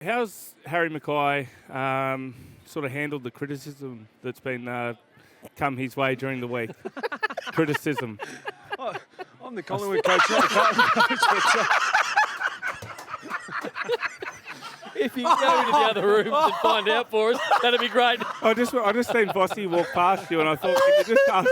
how's Harry Mackay sort of handled the criticism that's been come his way during the week? Criticism. I'm the Collingwood coach, not the Carlton coach. If you go into the other rooms and find out for us, that'd be great. I just seen Bossy walk past you, and I thought, can you just ask?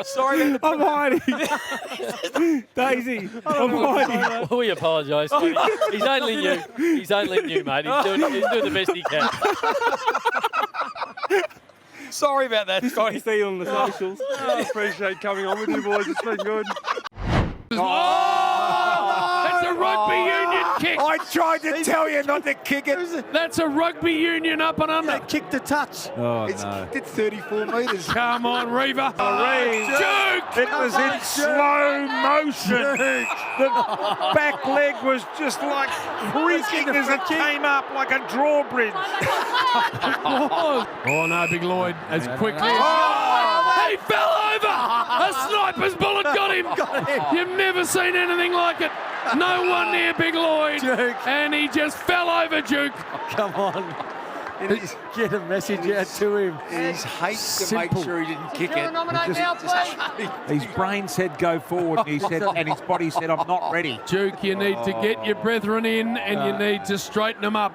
Sorry, I'm hiding. Daisy, I'm hiding. We apologise. He's only new. He's only new, mate. He's doing the best he can. sorry about that. Good to see you on the socials. I appreciate coming on with you boys. It's been good. That's a rugby union kick. I tried to tell you not to kick it. That's a rugby union up and under. Kick to touch. Oh, It's no. kicked it 34 metres. Come on, Reaver. Duke. It was in slow motion. The back leg was just like creaking as it came up like a drawbridge. Oh, no, Big Lloyd. As quickly as... He fell over. A sniper's bullet got him. You've never seen anything like it. No one near Big Lloyd. Duke. And he just fell over Duke. Come on. Get a message out to him. He hates to make sure he didn't kick it. His brain said go forward, and he said, and his body said, I'm not ready. Duke, you need to get your brethren in and you need to straighten them up.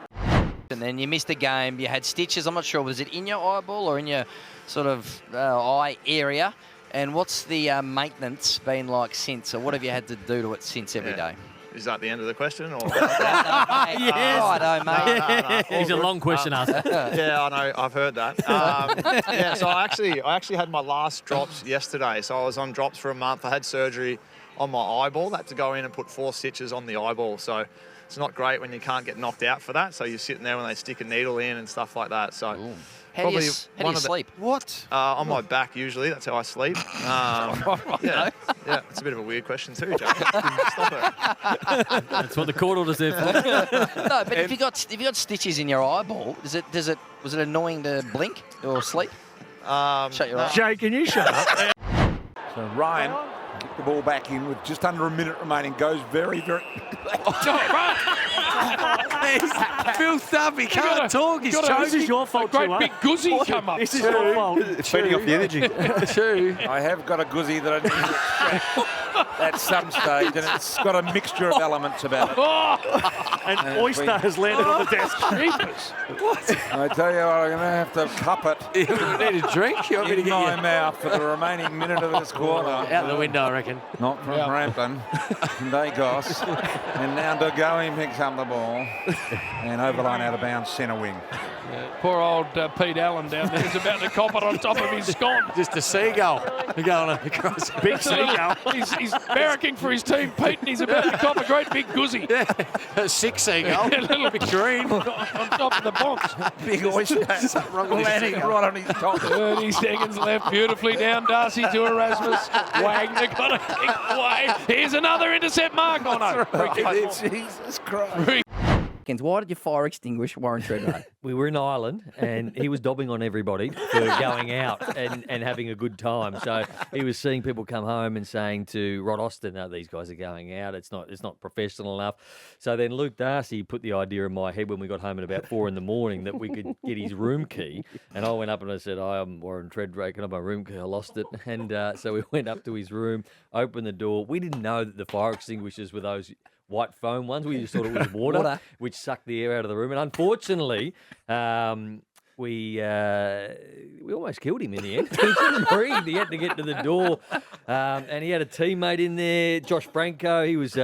And then you missed a game. You had stitches. I'm not sure, was it in your eyeball or in your sort of eye area? And what's the maintenance been like since? Or what have you had to do to it since every day? Is that the end of the question? Or? Yes. Righto, mate. He's a long question asker. Yeah, I know. I've heard that. Yeah, so I actually had my last drops yesterday. So I was on drops for a month. I had surgery on my eyeball. I had to go in and put 4 stitches on the eyeball. So it's not great when you can't get knocked out for that. So you're sitting there when they stick a needle in and stuff like that. So. Ooh. How do you sleep? What? On my back, usually. That's how I sleep. Yeah, it's a bit of a weird question too, Jack. Stop it. That's what the court order's there for. No, but if you got stitches in your eyeball, was it annoying to blink or sleep? Shut your eyes. Jay, can you shut up? So Ryan kicked the ball back in with just under a minute remaining. Goes very, very... Filth up. He can't talk. He's This is your fault, great big guzzy come up. This is your fault. It's feeding off the energy. True. I have got a guzzy that I need to extract at some stage, and it's got a mixture of elements about it. An oyster has landed on the desk. I tell you what, I'm going to have to cup it You need a drink? You want me to in get my you mouth for the remaining minute of this quarter. out the window, I reckon. Not from Rampton, Dagos. And now DeGoey picks up the ball. And overline out of bounds, centre wing. Poor old Pete Allen down there is about to cop it on top of his scone. Just a seagull going across. Big seagull. He's barracking for his team, Pete, and he's about to cop a great big guzzy. A 6 seagull. A little bit green. on top of the box. Big oyster. Landing right on his top. 30 seconds left. Beautifully down Darcy to Erasmus. Wagner got a kick away. Here's another intercept mark. Oh no. Free kick. Jesus Christ. Why did you fire extinguish Warren Treadway? We were in Ireland, and he was dobbing on everybody for going out and having a good time. So he was seeing people come home and saying to Rod Austin, "No, these guys are going out. It's not professional enough." So then Luke Darcy put the idea in my head when we got home at about 4 a.m. that we could get his room key. And I went up and I said, "Hi, I'm Warren Treadway. Can I have my room key? I lost it." And so we went up to his room, opened the door. We didn't know that the fire extinguishers were those white foam ones. We just thought it was water, which sucked the air out of the room. And unfortunately, we almost killed him in the end. He couldn't breathe. He had to get to the door. And he had a teammate in there, Josh Branco. He was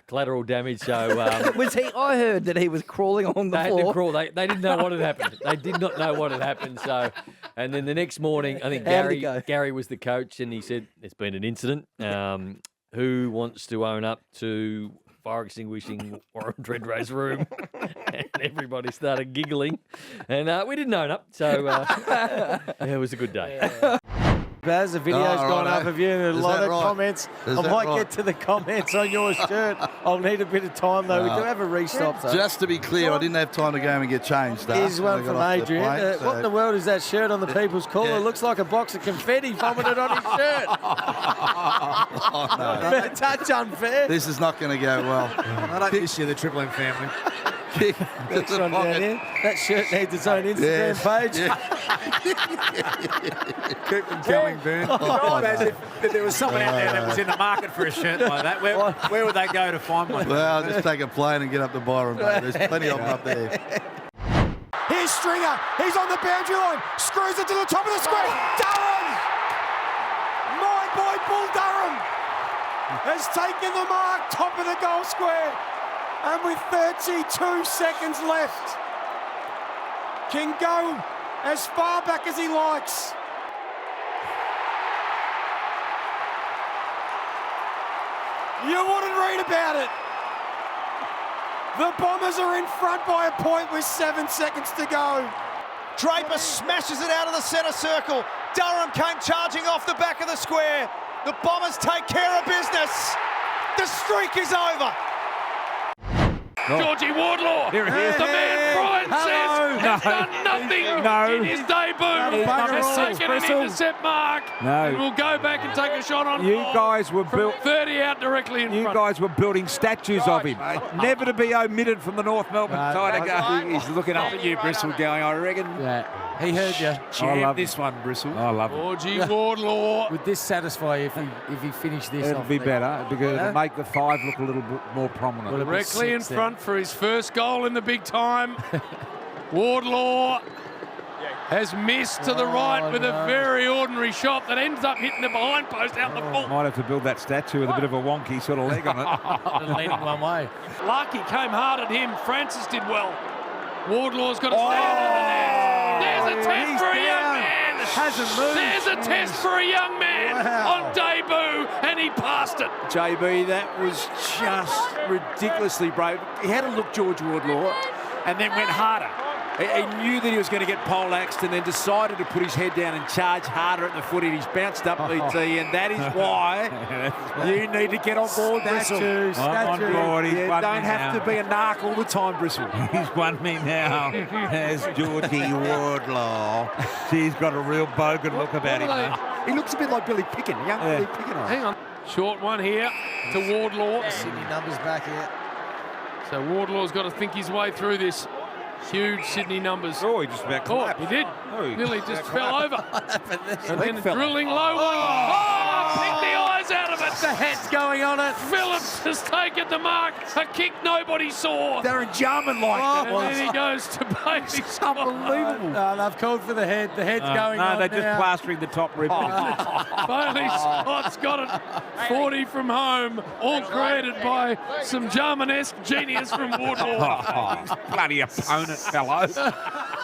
collateral damage. So Was he? I heard that he was crawling on the they floor. had to crawl. They didn't know what had happened. They did not know what had happened. So, and then the next morning, I think How did it go? Gary was the coach, and he said, "It's been an incident. Who wants to own up to fire extinguishing Warren Treadway's room?" And everybody started giggling, and we didn't own up, so it was a good day. Baz, the video's gone up of you. A lot of comments. I might get to the comments on your shirt. I'll need a bit of time, though. We do have a restop, though. Just to be clear, I didn't have time to go home and get changed. Here's one from Adrian. What in the world is that shirt on the People's Caller? It looks like a box of confetti vomited on his shirt. No. Touch unfair. This is not going to go well. I don't miss you, the Triple M family. Next one down here. That shirt needs its own Instagram page. Keep them coming, Burn. If there was someone out there that was in the market for a shirt like that, where would they go to find one? Well, just take a plane and get up to Byron, mate. There's plenty of them up there. Here's Stringer. He's on the boundary line. Screws it to the top of the square. Durham! My boy, Bull Durham, has taken the mark, top of the goal square. And with 32 seconds left, can go as far back as he likes. You wouldn't read about it. The Bombers are in front by a point with 7 seconds to go. Draper smashes it out of the centre circle. Durham came charging off the back of the square. The Bombers take care of business. The streak is over. Georgie Wardlaw, the man Brian says has done nothing in his debut. Has taken an intercept mark and will go back and take a shot on You guys were from 30 out directly in front. You guys were building statues of him. Never to be omitted from the North Melbourne side again. He's looking up at you, Bristol, going, I reckon. Yeah, he heard you. Jam this one, Bristol. I love it. Georgie Wardlaw. Would this satisfy you if he finished this It'll off? be better because it'll make the 5 look a little bit more prominent. Directly in front for his first goal in the big time. Wardlaw has missed to the right with a very ordinary shot that ends up hitting the behind post out the full. Might have to build that statue with a bit of a wonky sort of leg on it. Leaning one way. Lucky came hard at him. Francis did well. Wardlaw's got to stand under there. There's a test for a young man. Hasn't moved. There's a test for a young man on debut, and he passed it. JB, that was just ridiculously brave. He had a look, George Wardlaw, and then went harder. He knew that he was going to get poleaxed and then decided to put his head down and charge harder at the footy. He's bounced up, BT, and that is why you need to get on board, Bristle. I'm on board. You don't have to be a narc all the time, Bristle. He's won me now as Georgie Wardlaw. He's got a real bogan look about him. He looks a bit like Billy Picken, young Billy Picken. Hang on. Short one here to Wardlaw. Sydney numbers back here. So Wardlaw's got to think his way through this. Huge Sydney numbers. Oh, he just about collapsed. He did. Oh, Nearly just fell over. And then fell. drilling low one. Picked the eyes out of it. The head's going on it. Phillips has taken the mark. A kick nobody saw. Darren Jarman like that. And then he goes to Bailey. Unbelievable. They've called for the head. The head's going on they're just now. plastering the top rib. Bailey Scott's got it. 40 from home. All created by some Jarman-esque genius from Wardlaw. Bloody opponent, fellow.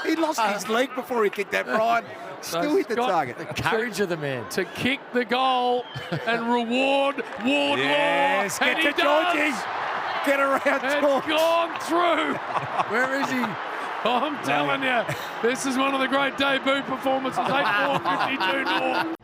He lost his leg before he kicked that, Brian. Still hit the target. The courage of the man. To kick the goal and reward Wardlaw. Yes, and get he to Georgie. does. Get around And George. gone through. Where is he? I'm telling you, this is one of the great debut performances. 8-4, 52 North.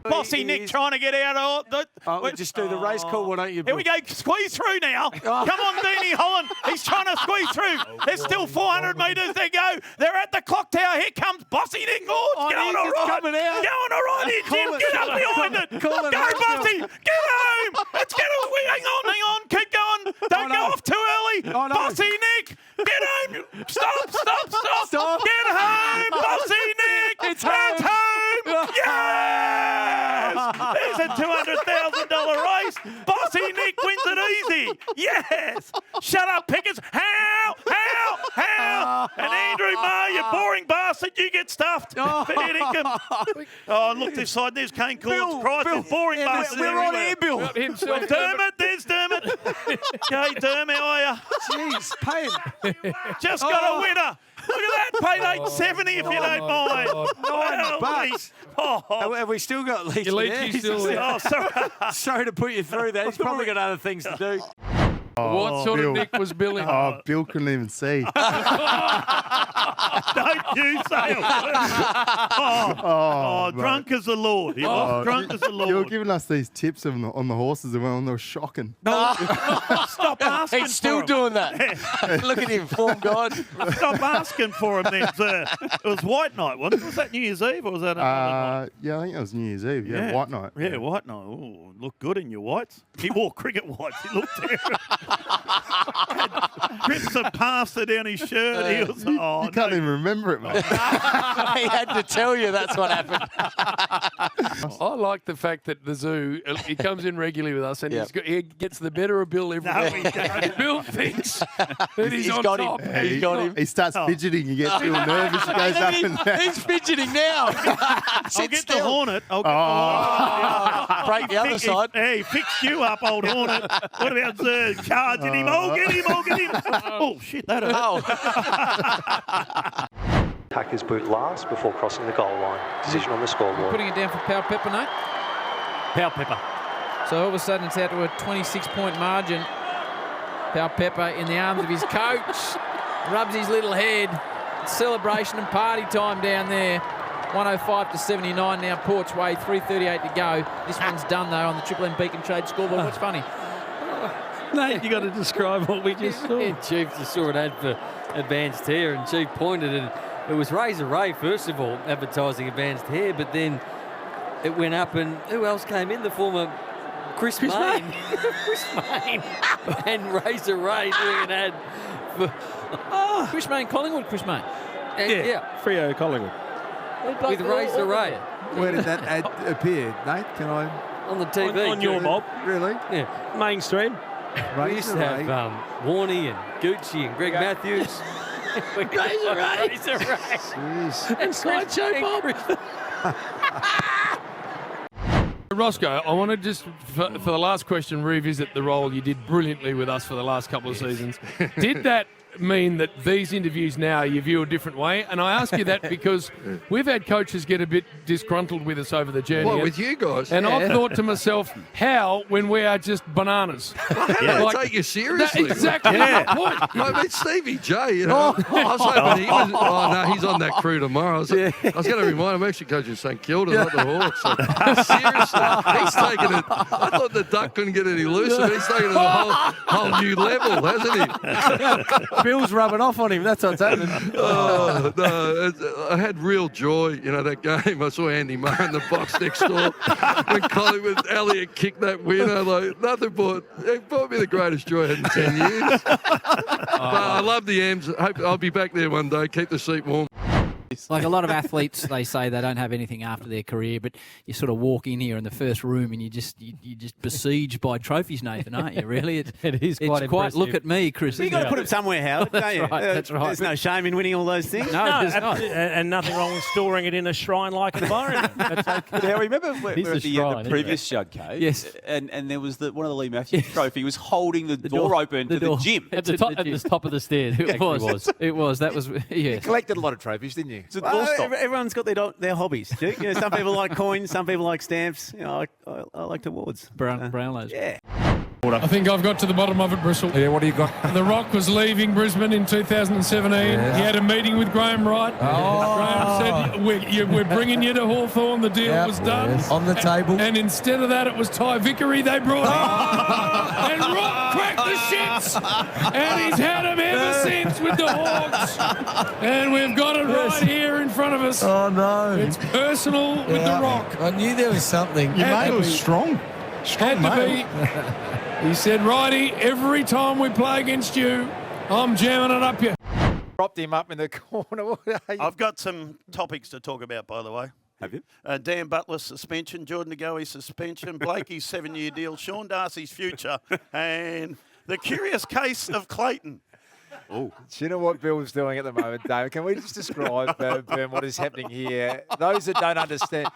Bossy Nick trying to get out of the... We'll just do the race call, why don't you? Here we go, squeeze through now. Come on, Deanie Holland. He's trying to squeeze through. There's still 400 metres to go. They're at the clock tower. Here comes Bossy Nick. Oh, it's going all right. coming out. Going all right here, Jim. Get up behind it. Go, Bossy. Get home. It's going to... Hang on. Keep going. Don't go off too early. Bossy Nick. Get home. Stop. Get home. Bossy Nick. It's home. Yes. There's a $200,000 race. Bossy Nick wins it easy. Yes. Shut up, Pickers. How? And Andrew Maher, you boring bastard, you get stuffed. Fair dinkum. Oh, look this side. There's Kane Courts. Christ, there's boring bastards. We're on everywhere. air, Bill. Dermot, there's Dermot. Okay, Dermot, how are you? Jeez, pay him. Just got a winner. Look at that, paid $870 if you don't mind. $9. Oh, Have we still got Leachy Leachy's there? still there. oh, sorry. Sorry to put you through that. He's probably got other things to do. What sort of Nick was Billy? Oh, Bill couldn't even see. Don't you say a word. Drunk as the Lord. He was drunk as the Lord. You were giving us these tips on the horses and they were shocking. No, stop asking. He's still for doing that. Look at him, form God. Stop asking for him then, sir. It was White Night, wasn't it? Was that New Year's Eve or was that another night? Yeah, I think it was New Year's Eve. Yeah, White Night. Yeah, White Night. Oh, looked good in your whites. He wore cricket whites. He looked terrible. Drips of pasta down his shirt. He was, You can't even remember it, mate. He had to tell you that's what happened. I like the fact that the zoo, he comes in regularly with us and he gets the better of Bill every day. he doesn't. Bill thinks that he's on got top. him. He's got him. He starts fidgeting. He gets real nervous. He goes up and down. He's fidgeting now. I'll get the Hornet. I'll get the Hornet. Break the other side. Hey, fixed you up, old Hornet. What about Zurhaar charging him? Oh, get him, oh, get him. Oh, shit, that hurt. Tucker's boot last before crossing the goal line. Decision on the scoreboard. Putting it down for Pal Pepper, Nate? Pal Pepper. So all of a sudden it's out to a 26-point margin. Pal Pepper in the arms of his coach. Rubs his little head. It's celebration and party time down there. 105-79 now, Port's Way, 3:38 to go. This one's done, though, on the Triple M Beacon Trade scoreboard. What's funny? Nate, you got to describe what we just saw. Yeah, Chief just saw an ad for advanced hair, and Chief pointed, and it was Razor Ray, first of all, advertising advanced hair, but then it went up, and who else came in? The former Chris Mayne. Chris Mayne. And Razor Ray doing an ad for... Chris Mayne, Collingwood, Chris Mayne. Yeah. Freo Collingwood. With Razor Ray. Where did that ad appear, Nate? Can I? On the TV. On your mob. Really? Yeah. Mainstream. We used to have Warney and Gucci and Greg Matthews. Razor Ray. Jeez. And Sideshow Bob. Roscoe, I want to just, for the last question, revisit the role you did brilliantly with us for the last couple of seasons. Did that mean that these interviews now you view a different way? And I ask you that because we've had coaches get a bit disgruntled with us over the journey. What, with you guys? And I've thought to myself, how when we are just bananas? Well, how do they take you seriously? Exactly my point. I mean, Stevie J, you know. I was hoping he was. Oh, no, he's on that crew tomorrow. I was going to remind him, I'm actually coaching St Kilda, not the Hawks. So, seriously, he's taken it. I thought the duck couldn't get any looser. He's taken it to a whole new level, hasn't he? Bill's rubbing off on him. That's what's happening. Oh, no, I had real joy, you know, that game. I saw Andy Marr in the box next door. When Collingwood, Elliott kicked that winner, like, it brought me the greatest joy I had in 10 years. I love the M's. Hope I'll be back there one day. Keep the seat warm. Like a lot of athletes, they say they don't have anything after their career, but you sort of walk in here in the first room and you're just besieged by trophies, Nathan, aren't you? Really, it is quite impressive. Look at me, Chris. Well, you got to put them somewhere, Howard. That's right. That's right. There's no shame in winning all those things. No, there's not. And nothing wrong with storing it in a shrine-like environment. That's okay. Now, remember we were at the previous Judd cave? Yes. And there was one of the Lee Matthews trophy was holding the door open to the gym. At the top of the stairs. It was. That was, yes. You collected a lot of trophies, didn't you? Everyone's got their hobbies. Duke. You know, some people like coins, some people like stamps. You know, I like awards. Brownlows. Yeah. I think I've got to the bottom of it, Bristol. Yeah, what do you got? The Rock was leaving Brisbane in 2017. Yes. He had a meeting with Graham Wright. Graham said, we're bringing you to Hawthorn. The deal was done. Yes. On the table. And instead of that, it was Ty Vickery they brought in. And Rock cracked the shits. And he's had him ever since with the Hawks. And we've got it right here in front of us. Oh, no. It's personal with the Rock. I knew there was something. Your mate was strong. Had to be. He said, righty, every time we play against you, I'm jamming it up you. Propped him up in the corner. I've got some topics to talk about, by the way. Have you? Dan Butler's suspension, Jordan Ngoe's suspension, Blakey's 7-year deal, Sean Darcy's future, and the curious case of Clayton. Do you know what Bill was doing at the moment, David? Can we just describe, Ben, what is happening here? Those that don't understand,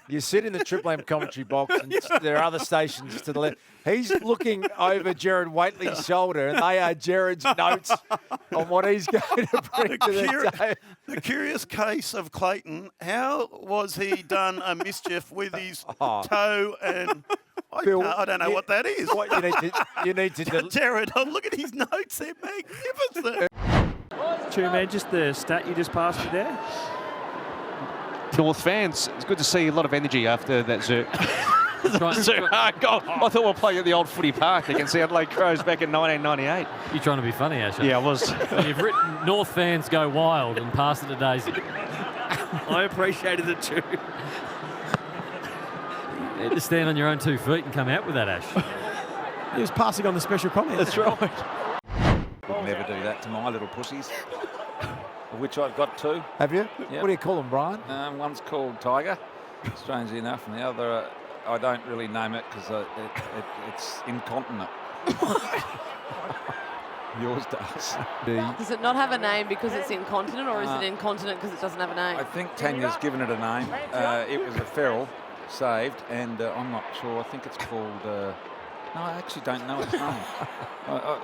you sit in the Triple M commentary box and there are other stations to the left. He's looking over Jared Whateley's shoulder and they are Jared's notes on what he's going to bring to the day. The curious case of Clayton. How was he done a mischief with his toe and... Bill, I don't know what that is. What you need to Jared, look at his notes. They're magnificent. man, just the stat you just passed me there. North fans, it's good to see a lot of energy after that Zurhaar goal. I thought we'll play at the old Footy Park against the Adelaide Crows back in 1998. You're trying to be funny, Asher. Yeah, I was. You've written North fans go wild and passed it to Daisy. I appreciated it too. You had to stand on your own 2 feet and come out with that, Ash. He was passing on the special comment. That's right. Would never do that to my little pussies, of which I've got 2. Have you? Yep. What do you call them, Brian? One's called Tiger, strangely enough, and the other, I don't really name it because it's incontinent. Yours does. Does it not have a name because it's incontinent, or is it incontinent because it doesn't have a name? I think Tanya's given it a name. It was a feral saved, and I'm not sure. I think it's called... no, I actually don't know its name.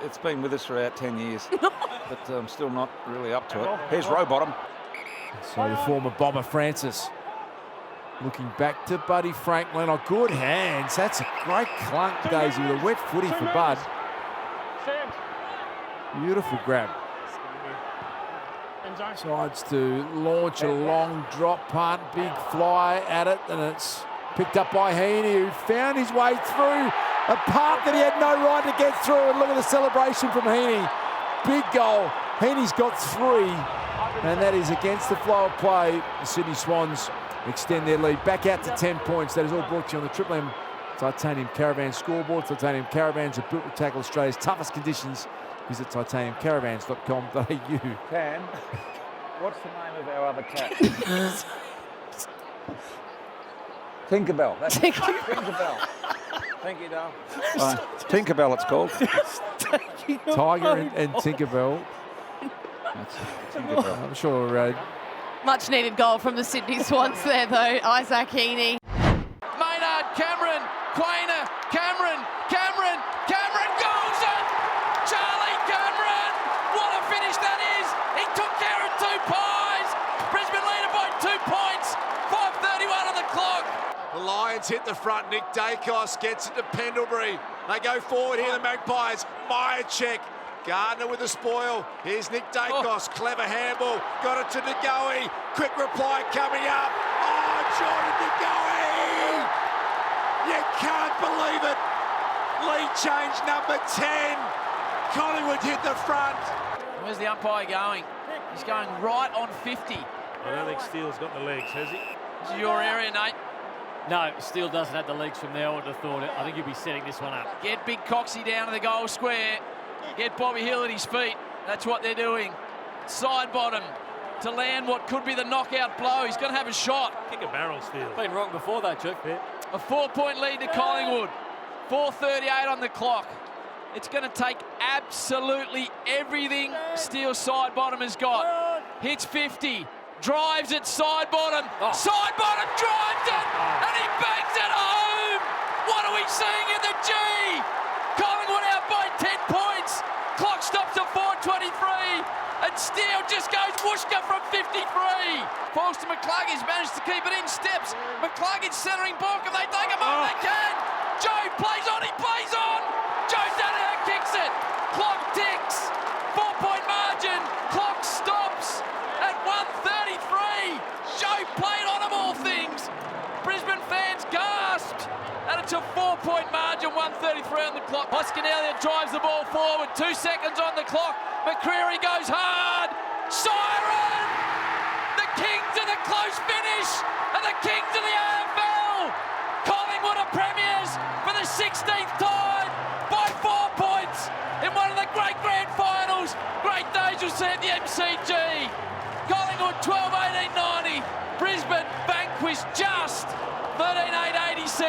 It's been with us for about 10 years, but I'm still not really up to it. Here's Rowbottom. So the former Bomber Francis looking back to Buddy Franklin. Oh, good hands. That's a great clunk, Daisy, with a wet footy for Bud. Beautiful grab. Decides to launch a long drop punt, big fly at it, and it's picked up by Heaney, who found his way through a part that he had no right to get through. And look at the celebration from Heaney. Big goal. Heaney's got 3, and that is against the flow of play. The Sydney Swans extend their lead back out to 10 points. That is all brought to you on the Triple M Titanium Caravan scoreboard. Titanium Caravans are built to tackle Australia's toughest conditions. Visit titaniumcaravans.com.au. Can, what's the name of our other cat? Tinkerbell. That's Tinkerbell. Thank you, Dale. Tinkerbell, it's called. Tiger and Tinkerbell. That's Tinkerbell. I'm sure. Much needed goal from the Sydney Swans there, though. Isaac Heaney. Maynard, Cameron, Quainer, Cameron goes it! Charlie Cameron! What a finish that is! He took care of 2 pies! Brisbane leader by 2 points! 5:31 on the clock! The Lions hit the front. Nick Dacos gets it to Pendlebury. They go forward here, the Magpies. Myercheck. Gardner with the spoil. Here's Nick Dacos. Clever handball. Got it to Ngoe. Quick reply coming up. Oh, Jordan Ngoe! You can't believe it. Lead change number 10. Collingwood hit the front. Where's the umpire going? He's going right on 50. I don't think Steele's got the legs, has he? This is your area, Nate. No, Steele doesn't have the legs from there. I would have thought it. I think he'll be setting this one up. Get Big Coxie down to the goal square. Get Bobby Hill at his feet. That's what they're doing. Side bottom to land what could be the knockout blow. He's going to have a shot. Kick a barrel, Steele. Been wrong before that, Chief. Yeah. A 4-point lead to Collingwood. 4:38 on the clock. It's going to take absolutely everything Steele side bottom has got. Hits 50. Drives it side bottom. Side bottom drives it. And he bangs it home. What are we seeing in the G? Collingwood out by 10 points. Clock stops at 4:23. And Steele just goes whooshka from 53. Falls to McCluggage, managed to keep it in steps. McCluggage centering ball. Can they take him on? They can. Joe plays on. He plays on. Joe Danaher kicks it. Clock ticks. 4-point margin. Clock stops at 1:33. Joe played on them all things. Brisbane fans gasped. And it's a 4-point margin, 1:33 on the clock. Hoskin Elliott drives the ball forward. 2 seconds on the clock. McCreary goes hard. Siren! The Kings of the close finish and the Kings of the AFL. Collingwood are premiers for the 16th time by 4 points in one of the great grand finals. Great days you'll see at the MCG. Collingwood 12-18-90. Brisbane vanquished just 13-8-86.